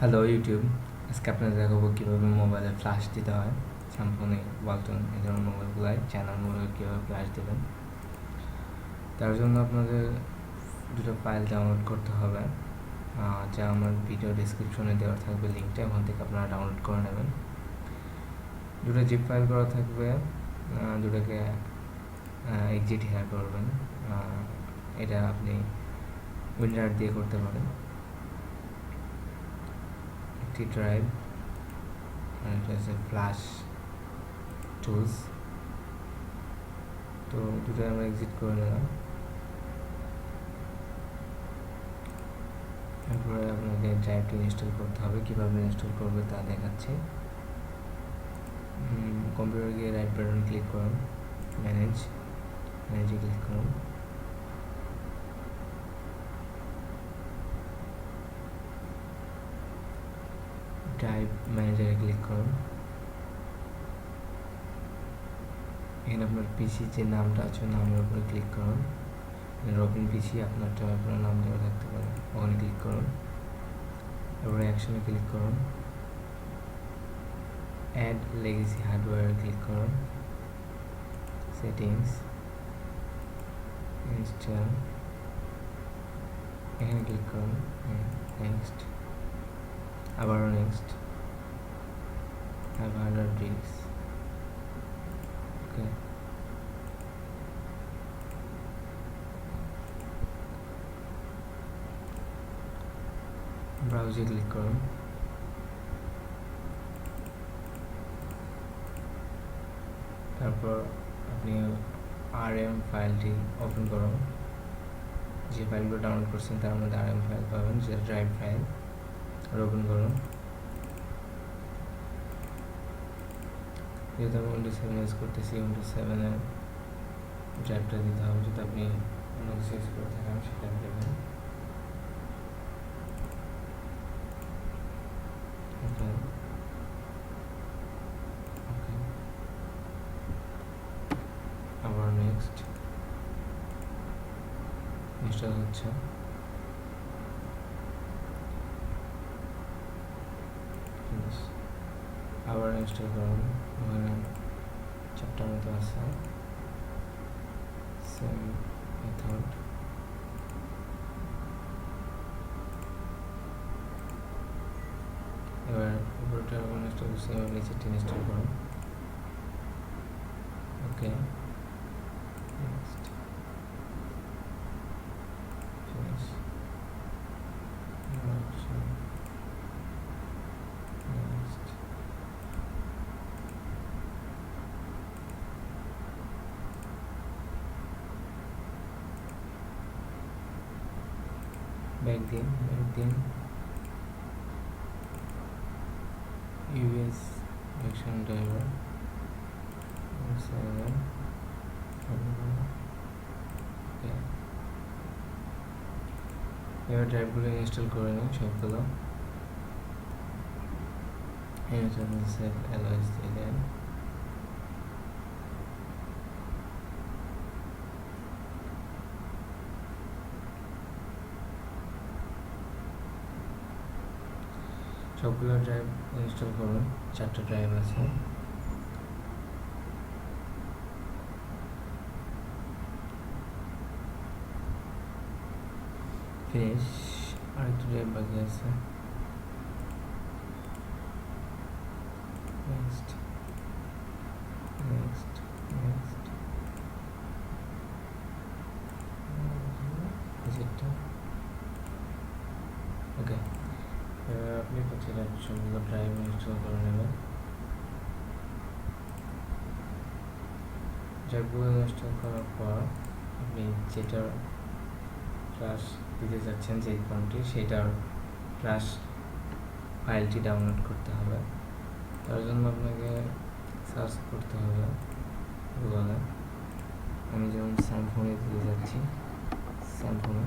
Hello YouTube, আজকে আপনাদের দেখাবো কীভাবে মোবাইলে ফ্ল্যাশ দিতে হয়। স্যামসংয়ে ওয়ালটন এই ধরনের মোবাইলগুলোয় চায়নার মোবাইল কীভাবে ফ্ল্যাশ দেবেন, তার জন্য আপনাদের দুটো ফাইল ডাউনলোড করতে হবে, যা আমার ভিডিও ডিসক্রিপশনে দেওয়া থাকবে লিঙ্কটা, ওখান থেকে আপনারা ডাউনলোড করে নেবেন। দুটো জিপ ফাইল করা থাকবে, দুটোকে এক্সিট হেয়ার করবেন। এটা আপনি উইন্ডার দিয়ে করতে পারেন। একটি ড্রাইভ আর এটা হচ্ছে ফ্ল্যাশ টুলস, তো দুটো আমরা এক্সিট করে নিলাম। তারপরে আপনাকে ড্রাইভটি ইনস্টল করতে হবে, কীভাবে ইনস্টল করবে তা দেখাচ্ছি। কম্পিউটার গিয়ে রাইট বাটন ক্লিক করুন, ম্যানেজে ক্লিক করুন। ড্রাইভ ম্যানেজারে ক্লিক করুন। এখানে আপনার পিসি যে নামটা আছে নামের উপরে ক্লিক করুন। রবিন পিসি আপনারটা আপনার নাম দেওয়া থাকতে পারে, ওখানে ক্লিক করুন। এবারে অ্যাকশনে ক্লিক করুন, অ্যাড লেগেসি হার্ডওয়্যারে ক্লিক করুন, সেটিংস, ইনস্টল, এখানে ক্লিক করুন, নেক্সট, আবারও নেক্সট, আবার ডিস্ক, ওকে। ব্রাউজে ক্লিক করুন, তারপর আপনি RM ফাইলটি ওপেন করুন। যে ফাইলগুলো ডাউনলোড করছেন তার মধ্যে RM ফাইল পাবেন, যেটা ড্রাইভ ফাইল, ওপেন করুন। যেহেতু আমি উইন্ডোজ 7 ইউজ করতেছি, উইন্ডোজ 7-এর ড্রাইভটা দিতে হবে। যদি আপনি অন্য কিছু ইউজ করে থাকেন সেটা দেবেন। ওকে, আবার নেক্সট, ইনস্টল হচ্ছে। আবার ইনস্টল করুন, ওখানে চ্যাপ্টার মতো আছে, সেম মেথড। এবার উপরটা ইনস্টল করছি, এবার নিচেরটি ইনস্টল করুন। ওকে, নেক্সট, ফিনিশ, নেক্সট। ব্যাক দিন, ইউএস ভার্সন ড্রাইভার 7। এবার ড্রাইভগুলো ইনস্টল করে নিন সবগুলো। সেভ অ্যালয়েস দিলেন, সবগুলো ড্রাইভ ইনস্টল করুন, 4টা ড্রাইভ আছে। ফিনিশ, আরেকটা ড্রাইভ বাকি আছে। নেক্সট, নেক্সট, নেক্সট, যেটা ওকে। এবার আপনি প্রতিটা সবগুলো ড্রাইভ ইনস্টল করে নেবেন। ড্রাইভগুলো ইনস্টল করার পর আপনি যেটা ফ্ল্যাশ দিতে যাচ্ছেন, যে ফোনটি, সেটার ফ্ল্যাশ ফাইলটি ডাউনলোড করতে হবে। তার জন্য আপনাকে সার্চ করতে হবে গুগলে। আমি যেমন স্যামসংয়ে দিতে যাচ্ছি, স্যামসংয়ে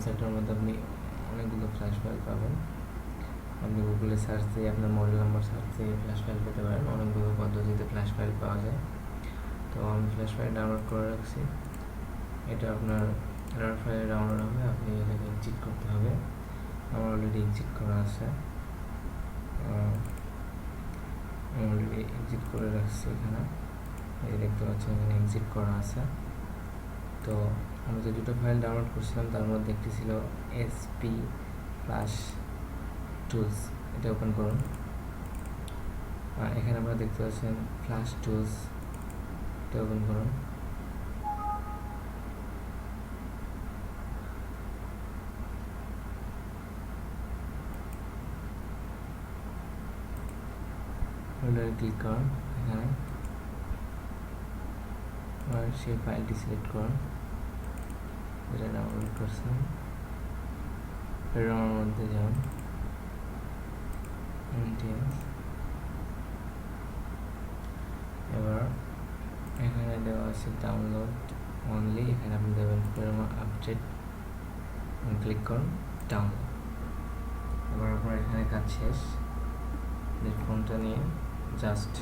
ওয়েবসাইটের মধ্যে আপনি অনেকগুলো ফ্ল্যাশ ফাইল পাবেন। আপনি গুগলে সার্চ দিয়ে আপনার মডেল নাম্বার সার্চ দিয়ে ফ্ল্যাশ ফাইল পেতে পারেন। অনেকগুলো পদ্ধতিতে ফ্ল্যাশ ফাইল পাওয়া যায়। তো আমি ফ্ল্যাশ ফাইল ডাউনলোড করে রাখছি। এটা আপনার রার ফাইলে ডাউনলোড হবে, আপনি এটাকে এক্সিট করতে হবে। আমার অলরেডি এক্সিট করা আছে, অলরেডি এক্সিট করে রাখছি। এখানে এই দেখতে পাচ্ছেন এখানে এক্সিট করা আছে। তো আমি যে দুটো ফাইল ডাউনলোড করছিলাম তার মধ্যে একটি ছিল এসপি ফ্ল্যাশ টুলস। এটা ওপেন করুন। এখানে আপনারা দেখতে পাচ্ছেন ফ্ল্যাশ টুলস, এটা ওপেন করুন। ক্লিক করুন, এখানে আর সেই ফাইলটি সিলেক্ট করুন যেটা ডাউনলোড করছেন। এর মধ্যে যান, এবার এখানে দেওয়া আছে ডাউনলোড অনলি। এখানে আপনি দেবেন ফেরোমা আপডেট, ক্লিক করুন ডাউনলোড। এবার আপনার এখানে কাজ শেষ। ফোনটা নিয়ে জাস্ট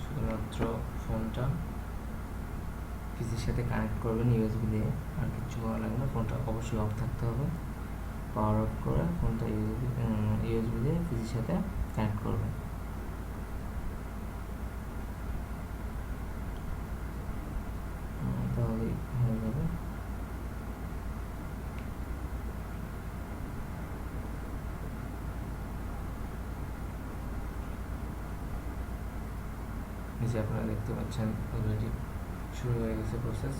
শুধুমাত্র ফোনটা পিসির সাথে কানেক্ট করবেন ইউএসবি দিয়ে, আর কিছু করা লাগবে না। ফোনটা অবশ্যই অফ থাকতে হবে। পাওয়ার অফ করে ফোনটা ইউএসবি দিয়ে পিসির সাথে কানেক্ট করবেন। তাহলেই হয়ে যাবে। নিচে আপনারা দেখতে পাচ্ছেন অলরেডি শুরু হয়ে গেছে প্রসেস।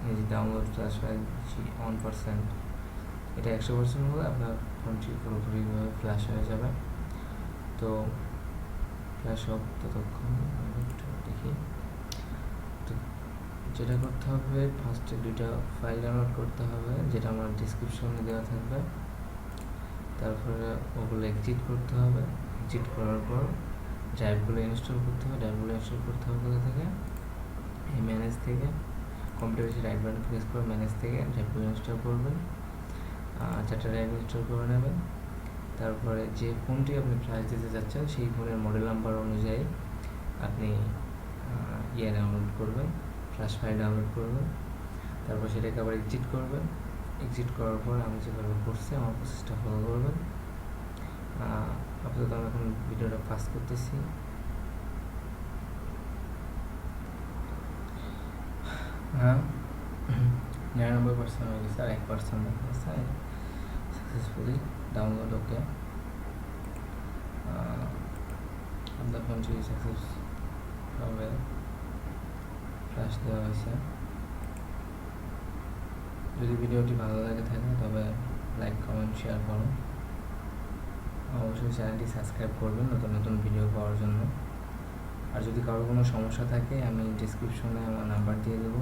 এই যে ডাউনলোড ফ্ল্যাশ ফাইল 1%, এটা 100% হলে আপনার ফোনটি পুরোপুরিভাবে ফ্ল্যাশ হয়ে যাবে। তো ফ্ল্যাশ হোক ততক্ষণ একটু দেখি। তো যেটা করতে হবে, ফার্স্টে দুইটা ফাইল ডাউনলোড করতে হবে, যেটা আমার ডিসক্রিপশনে দেওয়া থাকবে। তারপরে ওগুলো এক্সিট করতে হবে। এক্সিট করার পর ড্রাইভগুলো ইনস্টল করতে হবে। ড্রাইভগুলো ইনস্টল করতে হবে কোথা থেকে? এই ম্যানেজ থেকে। কম্পিউটার রাইট বাটন প্রেস করে ম্যানেজ থেকে ড্রাইভগুলো ইনস্টল করবেন। 4টা ড্রাইভ ইনস্টল করে নেবেন। তারপরে যে ফোনটি আপনি ফ্ল্যাশ দিতে যাচ্ছেন সেই ফোনের মডেল নাম্বার অনুযায়ী আপনি ডাউনলোড করবেন, ফ্ল্যাশ ফাইল ডাউনলোড করবেন। তারপর সেটাকে আবার এক্সিট করবেন। এক্সিট করার পর আমি যেভাবে করছি আমার প্রসেসটা ফলো করবেন। আপাতত আমি এখন ভিডিওটা পাস করতেছি। হ্যাঁ, 99% হয়ে গেছে, আর 1% বাকি আছে। সাকসেসফুলি ডাউনলোড ওকে। আপনার ফোনটি সাকসেসভাবে ফ্ল্যাশ দেওয়া হয়েছে। যদি ভিডিওটি ভালো লাগে থাকে তবে লাইক, কমেন্ট, শেয়ার করুন। অবশ্যই চ্যানেলটি সাবস্ক্রাইব করবেন নতুন নতুন ভিডিও পাওয়ার জন্য। আর যদি কারো কোনো সমস্যা থাকে আমি ডিসক্রিপশনে আমার নাম্বার দিয়ে দেবো।